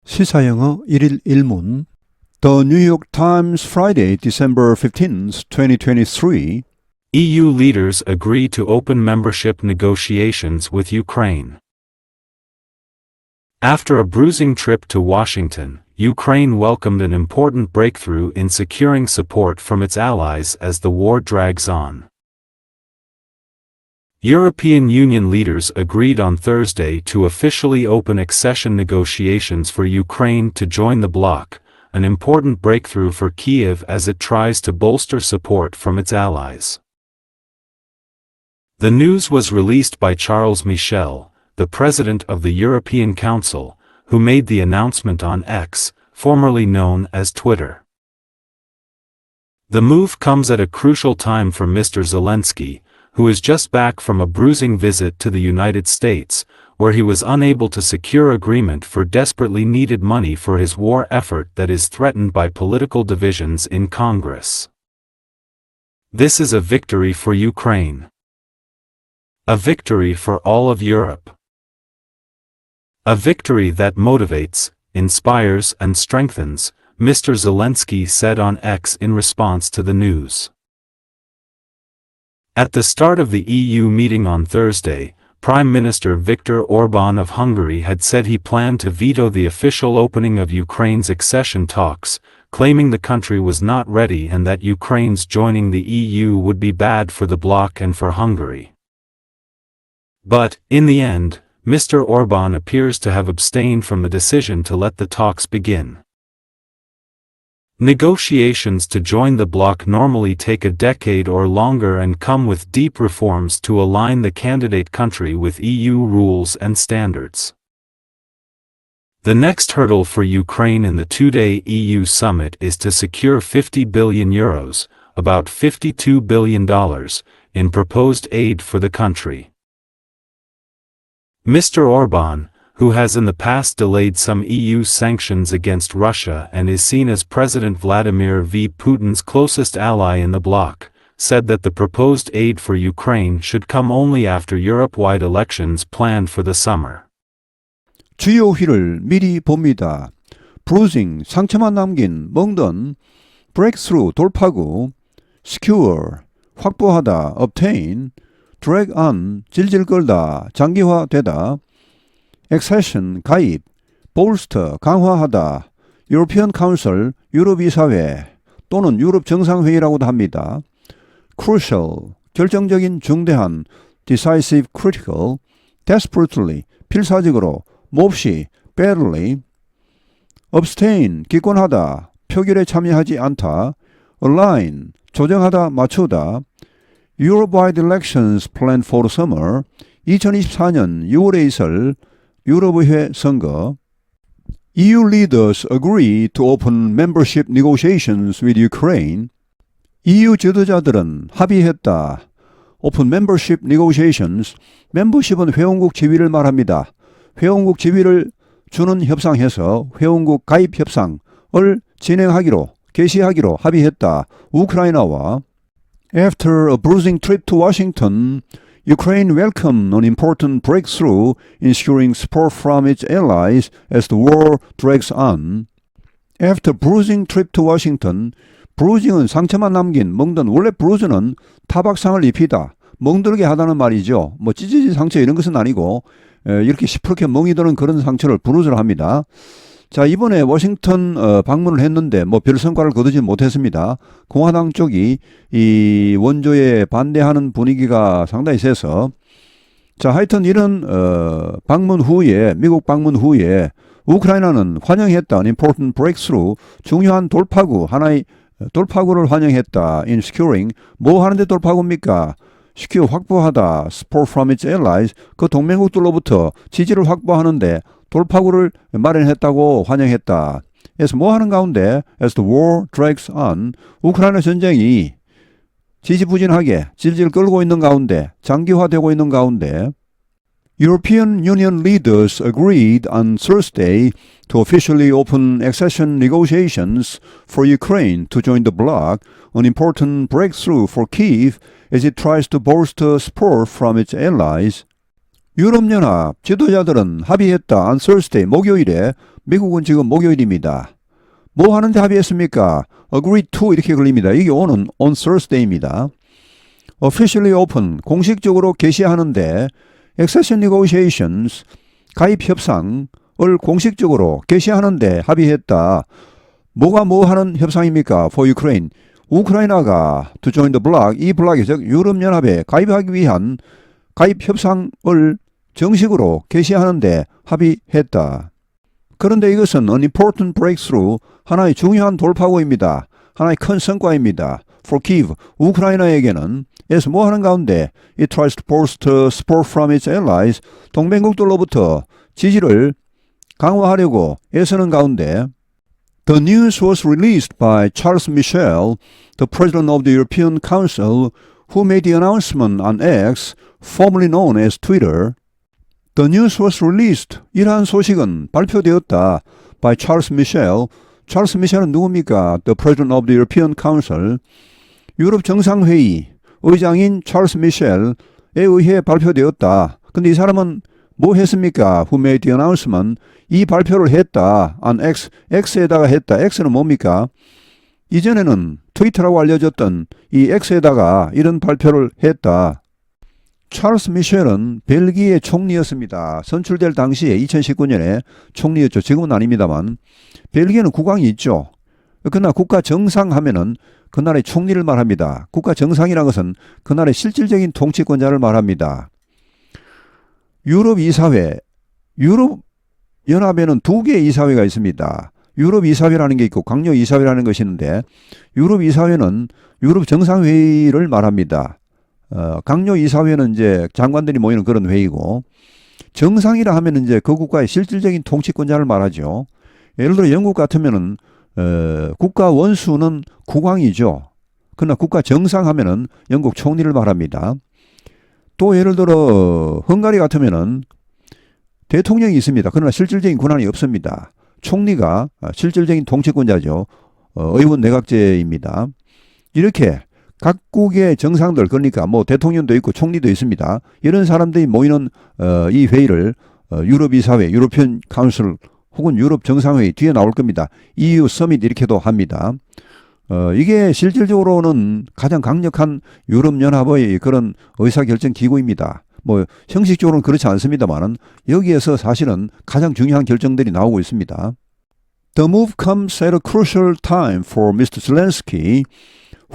시사영어 1일 1문 The New York Times Friday, December 15th, 2023 EU leaders agree to open membership negotiations with Ukraine. After a bruising trip to Washington, Ukraine welcomed an important breakthrough in securing support from its allies as the war drags on. European Union leaders agreed on Thursday to officially open accession negotiations for Ukraine to join the bloc, an important breakthrough for Kyiv as it tries to bolster support from its allies. The news was released by Charles Michel, the President of the European Council, who made the announcement on X, formerly known as Twitter. The move comes at a crucial time for Mr. Zelensky, who is just back from a bruising visit to the United States, where he was unable to secure agreement for desperately needed money for his war effort that is threatened by political divisions in Congress. This is a victory for Ukraine. A victory for all of Europe. A victory that motivates, inspires and strengthens, Mr. Zelensky said on X in response to the news. At the start of the EU meeting on Thursday, Prime Minister Viktor Orbán of Hungary had said he planned to veto the official opening of Ukraine's accession talks, claiming the country was not ready and that Ukraine's joining the EU would be bad for the bloc and for Hungary. But, in the end, Mr. Orbán appears to have abstained from the decision to let the talks begin. Negotiations to join the bloc normally take a decade or longer and come with deep reforms to align the candidate country with EU rules and standards. The next hurdle for Ukraine in the two-day EU summit is to secure €50 billion, about $52 billion, in proposed aid for the country. Mr. Orbán, who has in the past delayed some EU sanctions against Russia and is seen as President Vladimir V. Putin's closest ally in the bloc, said that the proposed aid for Ukraine should come only after Europe-wide elections planned for the summer. 주요 휘를 미리 봅니다. bruising, 상처만 남긴, 멍든, breakthrough, 돌파구, secure, 확보하다, obtain, drag on, 질질 끌다, 장기화되다, accession, 가입, bolster, 강화하다, European Council, 유럽이사회 또는 유럽 정상회의라고도 합니다. crucial, 결정적인 중대한, decisive, critical, desperately, 필사적으로, 몹시, badly, abstain, 기권하다, 표결에 참여하지 않다, align, 조정하다, 맞추다, Europe-wide elections planned for summer, 2024년 6월에 있을 유럽의회 선거. EU leaders agree to open membership negotiations with Ukraine. EU 지도자들은 합의했다. Open membership negotiations. membership은 회원국 지위를 말합니다. 회원국 지위를 주는 협상에서 회원국 가입 협상을 개시하기로 합의했다. 우크라이나와 After a bruising trip to Washington, Ukraine welcomed an important breakthrough in securing support from its allies as the war drags on. After bruising trip to Washington, bruising은 상처만 남긴, 멍든, 원래 bruise는 타박상을 입히다, 멍들게 하다는 말이죠. 뭐 찢어진 상처 이런 것은 아니고 이렇게 시퍼렇게 멍이 드는 그런 상처를 bruise를 합니다. 자, 이번에 워싱턴 방문을 했는데 뭐 별 성과를 거두지 못했습니다. 공화당 쪽이 이 원조에 반대하는 분위기가 상당히 세서, 자, 하여튼 이런 방문 후에, 미국 방문 후에 우크라이나는 환영했다. An important breakthrough, 중요한 돌파구, 하나의 돌파구를 환영했다. In securing, 뭐 하는데 돌파구입니까? secure, 확보하다. support from its allies, 그 동맹국들로부터 지지를 확보하는데 돌파구를 마련했다고 환영했다. 그래서 뭐 하는 가운데 as the war drags on, 우크라이나 전쟁이 지지부진하게 질질 끌고 있는 가운데, 장기화되고 있는 가운데 European Union leaders agreed on Thursday to officially open accession negotiations for Ukraine to join the bloc, an important breakthrough for Kyiv as it tries to bolster support from its allies. 유럽연합 지도자들은 합의했다. on Thursday, 목요일에 미국은 지금 목요일입니다. 뭐 하는데 합의했습니까? agree to 이렇게 걸립니다. 이게 on Thursday입니다. officially open 공식적으로 개시하는데 accession negotiations 가입 협상을 공식적으로 개시하는데 합의했다. 뭐가 뭐 하는 협상입니까? for Ukraine. 우크라이나가 to join the bloc, 이 블록이 즉 유럽연합에 가입하기 위한 가입 협상을 정식으로 개시하는데 합의했다. 그런데 이것은 an important breakthrough, 하나의 중요한 돌파구입니다. 하나의 큰 성과입니다. For Kyiv, 우크라이나에게는 as 뭐 하는 가운데 it tries to bolster support from its allies, 동맹국들로부터 지지를 강화하려고 애쓰는 가운데 The news was released by Charles Michel, the president of the European Council, who made the announcement on X, formerly known as Twitter. The news was released. 이러한 소식은 발표되었다. By Charles Michel. 찰스 미셸은 누굽니까? The president of the European Council. 유럽 정상회의 의장인 찰스 미셸에 의해 발표되었다. 근데 이 사람은 뭐 했습니까? Who made the announcement? 이 발표를 했다. on X, X에다가 했다. X는 뭡니까? 이전에는 트위터라고 알려졌던 이 X에다가 이런 발표를 했다. 찰스 미셸은 벨기에 총리였습니다. 선출될 당시에 2019년에 총리였죠. 지금은 아닙니다만 벨기에는 국왕이 있죠. 그러나 국가 정상 하면은 그 나라의 총리를 말합니다. 국가 정상이라는 것은 그 나라의 실질적인 통치권자를 말합니다. 유럽 이사회, 유럽 연합에는 두 개의 이사회가 있습니다. 유럽 이사회라는 게 있고 강요 이사회라는 것이 있는데 유럽 이사회는 유럽 정상회의를 말합니다. 강요 이사회는 이제 장관들이 모이는 그런 회의고 정상이라 하면 이제 그 국가의 실질적인 통치권자를 말하죠. 예를 들어 영국 같으면은 국가 원수는 국왕이죠. 그러나 국가 정상 하면은 영국 총리를 말합니다. 또 예를 들어 헝가리 같으면은 대통령이 있습니다. 그러나 실질적인 권한이 없습니다. 총리가 실질적인 통치권자죠. 의원 내각제입니다. 이렇게 각국의 정상들, 그러니까 뭐 대통령도 있고 총리도 있습니다. 이런 사람들이 모이는 이 회의를 유럽이사회, 유로피언 카운슬 혹은 유럽 정상회의 뒤에 나올 겁니다. EU 서밋 이렇게도 합니다. 이게 실질적으로는 가장 강력한 유럽연합의 그런 의사결정 기구입니다. 뭐 형식적으로는 그렇지 않습니다만 여기에서 사실은 가장 중요한 결정들이 나오고 있습니다. The move comes at a crucial time for Mr. Zelensky,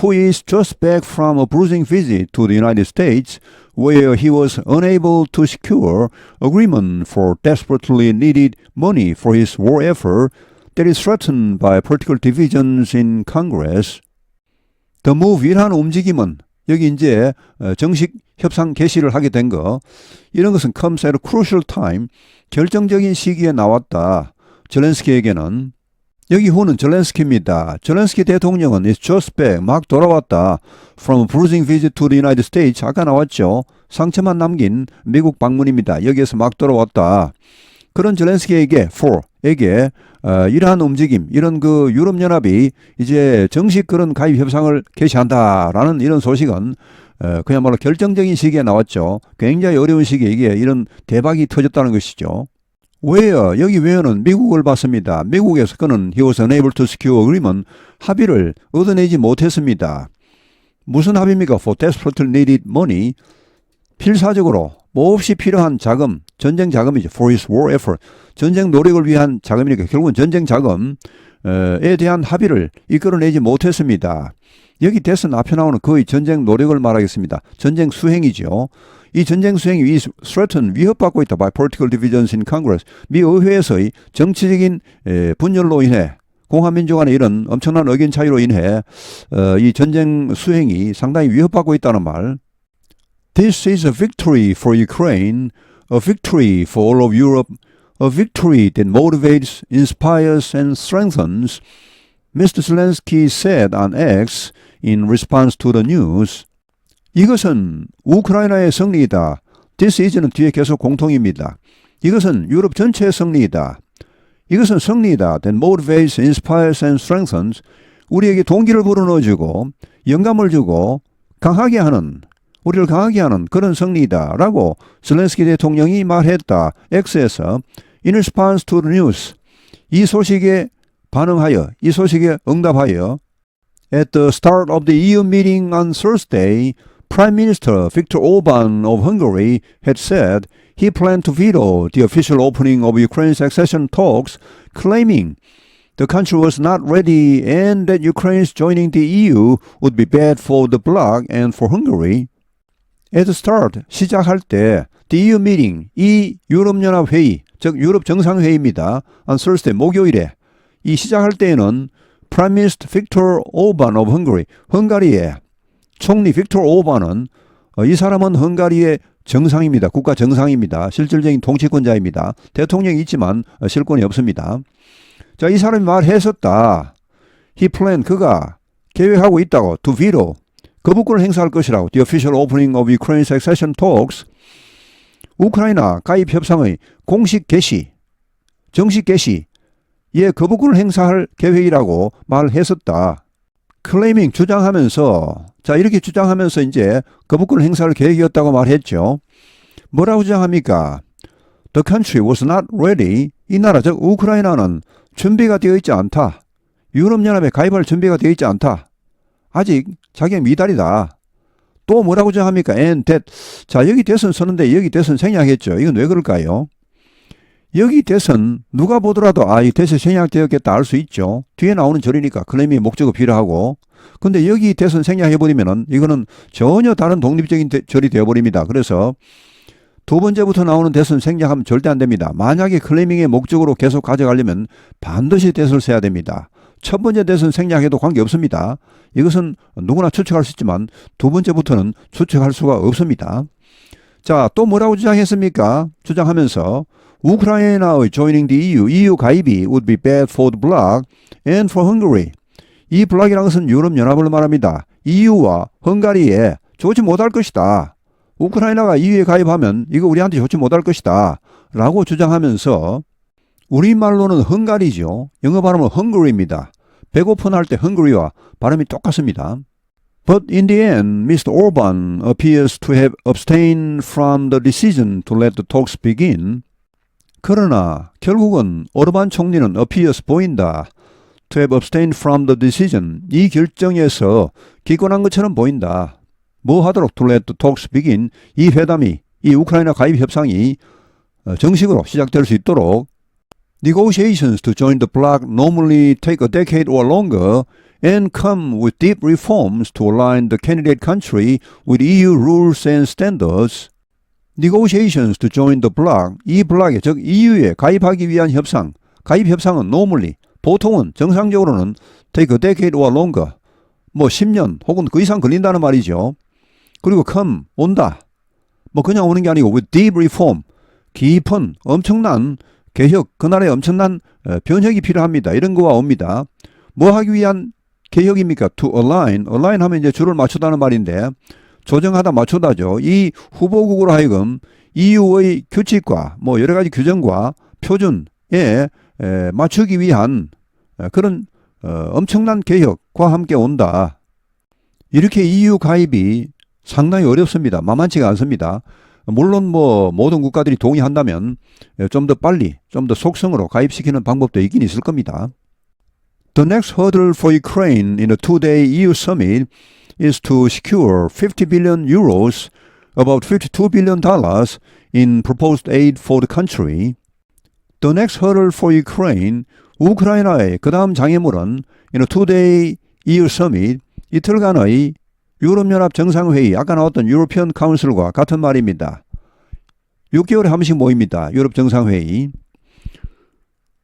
who is just back from a bruising visit to the United States, where he was unable to secure agreement for desperately needed money for his war effort that is threatened by political divisions in Congress. The move, 이러한 움직임은 여기 이제 정식 협상 개시를 하게 된 거, 이런 것은 comes at a crucial time, 결정적인 시기에 나왔다. 젤렌스키에게는. 여기 후는 젤렌스키입니다. 젤렌스키 대통령은 is just back, 막 돌아왔다. From a bruising visit to the United States, 아까 나왔죠. 상처만 남긴 미국 방문입니다. 여기에서 막 돌아왔다. 그런 젤렌스키에게, for에게 이러한 움직임, 이런 그 유럽연합이 이제 정식 그런 가입 협상을 개시한다라는 이런 소식은 그야말로 결정적인 시기에 나왔죠. 굉장히 어려운 시기에 이게 이런 대박이 터졌다는 것이죠. 왜요? 여기 왜요는 미국을 봤습니다. 미국에서 그는 he was unable to secure agreement, 합의를 얻어내지 못했습니다. 무슨 합의입니까? For desperately needed money, 필사적으로 몹시 필요한 자금, 전쟁 자금이죠. For his war effort, 전쟁 노력을 위한 자금이니까 결국은 전쟁 자금에 대한 합의를 이끌어내지 못했습니다. 여기 대선 앞에 나오는 거의 전쟁 노력을 말하겠습니다. 전쟁 수행이죠. 이 전쟁 수행이 threatened, 위협받고 있다. by political divisions in Congress. 미 의회에서의 정치적인 분열로 인해 공화민주 간의 이런 엄청난 의견 차이로 인해 이 전쟁 수행이 상당히 위협받고 있다는 말. This is a victory for Ukraine, a victory for all of Europe, a victory that motivates, inspires and strengthens, Mr. Zelensky said on X in response to the news. 이것은 우크라이나의 승리이다. This is는 뒤에 계속 공통입니다. 이것은 유럽 전체의 승리이다. 이것은 승리이다. That motivates, inspires and strengthens. 우리에게 동기를 불어넣어주고 영감을 주고 강하게 하는, 우리를 강하게 하는 그런 승리이다. 라고 젤렌스키 대통령이 말했다. X에서 in response to the news. 이 소식에 반응하여, 이 소식에 응답하여 At the start of the EU meeting on Thursday, Prime Minister Viktor Orban of Hungary had said he planned to veto the official opening of Ukraine's accession talks, claiming the country was not ready and that Ukraine's joining the EU would be bad for the bloc and for Hungary. At the start, 시작할 때, the EU meeting, 이 유럽연합회의, 즉 유럽 정상회의입니다. on Thursday, 목요일에. 이 시작할 때에는 Prime Minister Viktor Orban of Hungary, 헝가리의 총리 빅토르 오반은 이 사람은 헝가리의 정상입니다. 국가 정상입니다. 실질적인 통치권자입니다. 대통령이 있지만 실권이 없습니다. 자, 이 사람이 말했었다. He planned, 그가 계획하고 있다고 to veto, 거부권을 행사할 것이라고 the official opening of Ukraine's accession talks, 우크라이나 가입 협상의 공식 개시, 정식 개시에 거부권을 행사할 계획이라고 말했었다. claiming, 주장하면서, 자, 이렇게 주장하면서 이제 거부권 행사할 계획이었다고 말했죠. 뭐라고 주장합니까? The country was not ready. 이 나라, 즉 우크라이나는 준비가 되어 있지 않다. 유럽연합에 가입할 준비가 되어 있지 않다. 아직 자격 미달이다. 또 뭐라고 주장합니까? And that. 자, 여기 대선 서는데 여기 대선 생략했죠. 이건 왜 그럴까요? 여기 대선 누가 보더라도 이 대선 생략되었겠다 알 수 있죠. 뒤에 나오는 절이니까 클레임이 목적어 필요하고. 근데 여기 대선 생략해버리면은 이거는 전혀 다른 독립적인 절이 되어버립니다. 그래서 두 번째부터 나오는 대선 생략하면 절대 안 됩니다. 만약에 클레이밍의 목적으로 계속 가져가려면 반드시 대선을 세야 됩니다. 첫 번째 대선 생략해도 관계없습니다. 이것은 누구나 추측할 수 있지만 두 번째부터는 추측할 수가 없습니다. 자, 또 뭐라고 주장했습니까? 주장하면서 우크라이나의 joining the EU 가입이 would be bad for the bloc and for Hungary. 이 블락이라는 것은 유럽연합을 말합니다. EU와 헝가리에 좋지 못할 것이다. 우크라이나가 EU에 가입하면 이거 우리한테 좋지 못할 것이다. 라고 주장하면서 우리말로는 헝가리죠. 영어 발음은 Hungary입니다. 배고픈 할 때 헝가리와 발음이 똑같습니다. But in the end, Mr. Orban appears to have abstained from the decision to let the talks begin. 그러나 결국은 오르반 총리는 appears 보인다. To have abstained from the decision. 이 결정에서 기권한 것처럼 보인다. 뭐 하도록 to let the talks begin. 이 회담이, 이 우크라이나 가입 협상이 정식으로 시작될 수 있도록 Negotiations to join the bloc normally take a decade or longer and come with deep reforms to align the candidate country with EU rules and standards. Negotiations to join the bloc, 이 블락에 즉 EU에 가입하기 위한 협상, 가입 협상은 normally, 보통은 정상적으로는 take a decade or longer, 뭐 10년 혹은 그 이상 걸린다는 말이죠. 그리고 come, 온다. 뭐 그냥 오는 게 아니고 with deep reform, 깊은 엄청난 개혁, 그날에 엄청난 변혁이 필요합니다. 이런 거와 옵니다. 뭐 하기 위한 개혁입니까? To align, align 하면 이제 줄을 맞추다는 말인데 조정하다 맞추다죠. 이 후보국으로 하여금 EU의 규칙과 뭐 여러 가지 규정과 표준에 맞추기 위한 그런 엄청난 개혁과 함께 온다. 이렇게 EU 가입이 상당히 어렵습니다. 만만치가 않습니다. 물론 뭐 모든 국가들이 동의한다면 좀 더 빨리, 좀 더 속성으로 가입시키는 방법도 있긴 있을 겁니다. The next hurdle for Ukraine in the two-day EU summit is to secure 50 billion euros, about $52 billion in proposed aid for the country. The next hurdle for Ukraine, 우크라이나의 그 다음 장애물은 in a two-day EU summit, 이틀간의 유럽연합 정상회의, 아까 나왔던 유로피언 카운슬과 같은 말입니다. 6개월에 한 번씩 모입니다. 유럽 정상회의.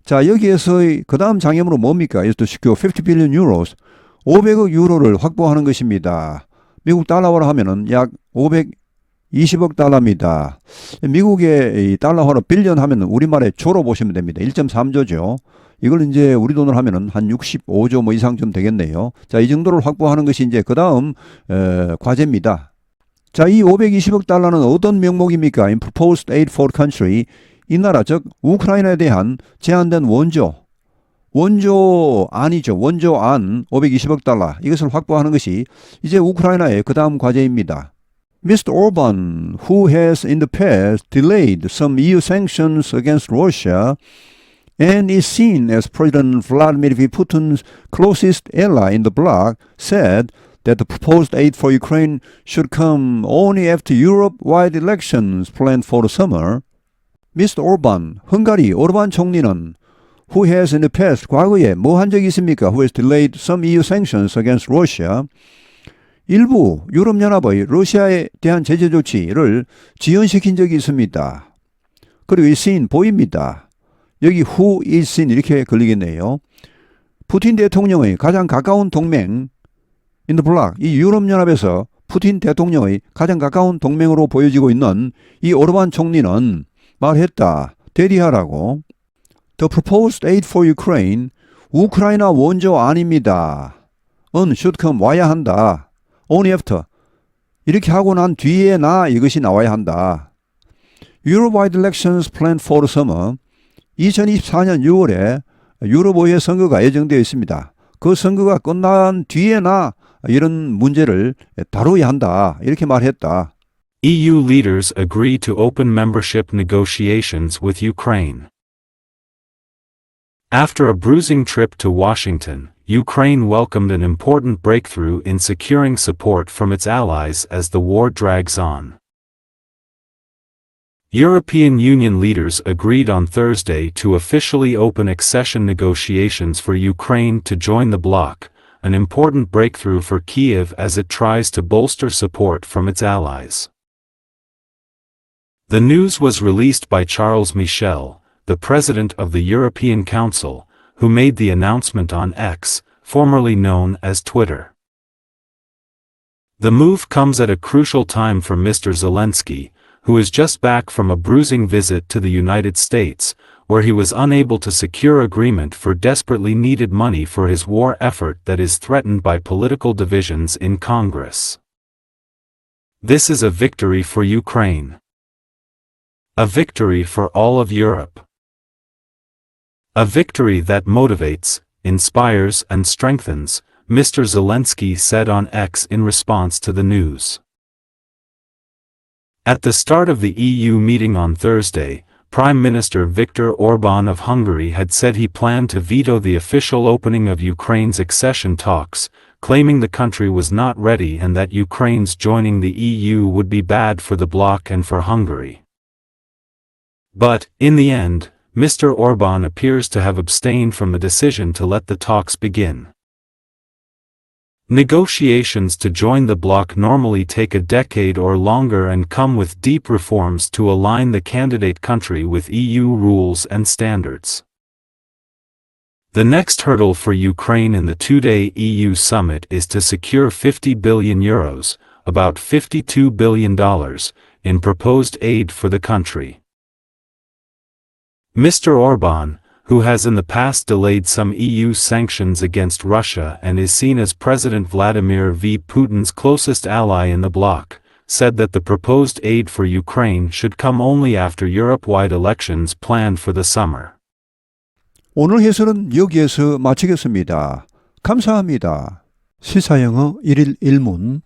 자, 여기에서의 그 다음 장애물은 뭡니까? is to secure 50 billion euros, 500억 유로를 확보하는 것입니다. 미국 달러화로 하면은 약 520억 달러입니다. 미국의 달러화로 빌리언 하면은 우리말에 조로 보시면 됩니다. 1.3조죠. 이걸 이제 우리 돈으로 하면은 한 65조 뭐 이상 좀 되겠네요. 자, 이 정도를 확보하는 것이 이제 그 다음 과제입니다. 자, 이 520억 달러는 어떤 명목입니까? In proposed aid for country. 이 나라, 즉 우크라이나에 대한 제한된 원조안이죠. 원조안 520억 달러. 이것을 확보하는 것이 이제 우크라이나의 그 다음 과제입니다. Mr. Orban, who has in the past delayed some EU sanctions against Russia, and is seen as President Vladimir Putin's closest ally in the bloc, said that the proposed aid for Ukraine should come only after Europe-wide elections planned for the summer. Mr. Orban, 헝가리 오르반 총리는 who has in the past, 과거에 뭐 한 적이 있습니까? Who has delayed some EU sanctions against Russia. 일부 유럽연합의 러시아에 대한 제재 조치를 지연시킨 적이 있습니다. 그리고 이 seen 보입니다. 여기 who is seen 이렇게 걸리겠네요. 푸틴 대통령의 가장 가까운 동맹 in the bloc, 이 유럽연합에서 푸틴 대통령의 가장 가까운 동맹으로 보여지고 있는 이 오르반 총리는 말했다. 대리하라고. The proposed aid for Ukraine, 우크라이나 원조 아닙니다. should come 와야 한다. Only after. 이렇게 하고 난 뒤에 이것이 나와야 한다. Europe-wide elections planned for the summer. 2024년 6월에 유럽의회 선거가 예정되어 있습니다. 그 선거가 끝난 뒤에 이런 문제를 다뤄야 한다. 이렇게 말했다. EU leaders agree to open membership negotiations with Ukraine. After a bruising trip to Washington, Ukraine welcomed an important breakthrough in securing support from its allies as the war drags on. European Union leaders agreed on Thursday to officially open accession negotiations for Ukraine to join the bloc, an important breakthrough for Kyiv as it tries to bolster support from its allies. The news was released by Charles Michel, the President of the European Council, who made the announcement on X, formerly known as Twitter. The move comes at a crucial time for Mr. Zelensky, who is just back from a bruising visit to the United States, where he was unable to secure agreement for desperately needed money for his war effort that is threatened by political divisions in Congress. This is a victory for Ukraine. A victory for all of Europe. A victory that motivates, inspires and strengthens, Mr. Zelensky said on X in response to the news. At the start of the EU meeting on Thursday, Prime Minister Viktor Orban of Hungary had said he planned to veto the official opening of Ukraine's accession talks, claiming the country was not ready and that Ukraine's joining the EU would be bad for the bloc and for Hungary. But, in the end, Mr. Orban appears to have abstained from the decision to let the talks begin. Negotiations to join the bloc normally take a decade or longer and come with deep reforms to align the candidate country with EU rules and standards. The next hurdle for Ukraine in the two-day EU summit is to secure €50 billion, about $52 billion, in proposed aid for the country. Mr. Orban, who has in the past delayed some EU sanctions against Russia and is seen as President Vladimir Putin's closest ally in the bloc, said that the proposed aid for Ukraine should come only after Europe-wide elections planned for the summer. 오늘 해설은 여기에서 마치겠습니다. 감사합니다. 시사영어 1일 1문